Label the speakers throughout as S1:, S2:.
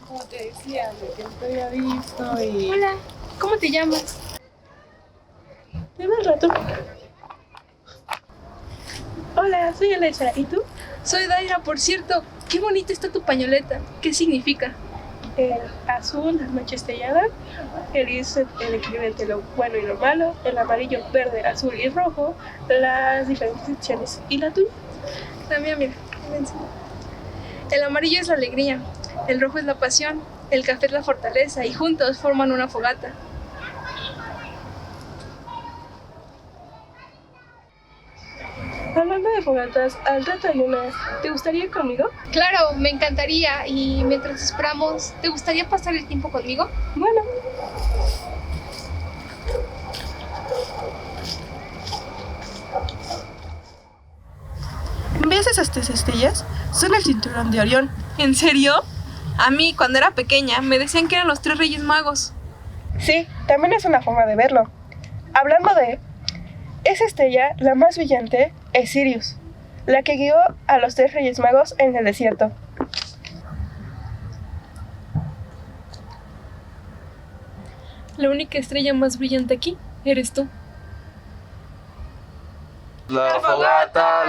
S1: Como te decía, que no te había visto y...
S2: Hola, ¿cómo te llamas?
S1: Dime un rato. Hola, soy Alexa. ¿Y tú?
S2: Soy Daira, por cierto. Qué bonita está tu pañoleta. ¿Qué significa?
S1: El azul, la noche estrellada. El gris, el equilibrio entre lo bueno y lo malo. El amarillo, verde, azul y rojo. Las diferentes secciones. ¿Y la tuya?
S2: La mía, mira. El amarillo es la alegría. El rojo es la pasión. El café es la fortaleza. Y juntos forman una fogata.
S1: Hablando de fogatas, al rato hay una. ¿Te gustaría ir conmigo?
S2: Claro, me encantaría. Y mientras esperamos, ¿te gustaría pasar el tiempo conmigo?
S1: Bueno. ¿Ves esas tres estrellas? Son el cinturón de Orión.
S2: ¿En serio? A mí, cuando era pequeña, me decían que eran los 3 Reyes Magos.
S1: Sí, también es una forma de verlo. Hablando de esa estrella, la más brillante es Sirius, la que guió a los 3 Reyes Magos en el desierto.
S2: La única estrella más brillante aquí eres tú.
S3: La fogata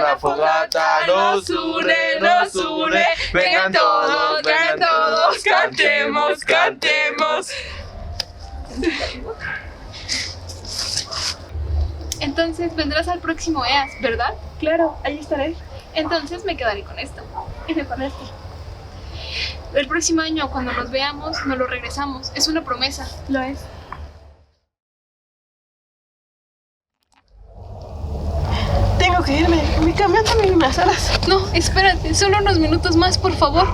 S3: nos une, nos une. Vengan todos, cantemos, cantemos.
S2: Entonces vendrás al próximo EAS, ¿verdad?
S1: Claro, ahí estaré.
S2: Entonces me quedaré con esto.
S1: Y me con esto.
S2: El próximo año, cuando nos veamos, nos lo regresamos. Es una promesa.
S1: Lo es. Tengo que irme. Mi camión también unas horas.
S2: No, espérate, solo unos minutos más, por favor.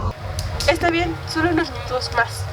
S1: Está bien, solo unos minutos más.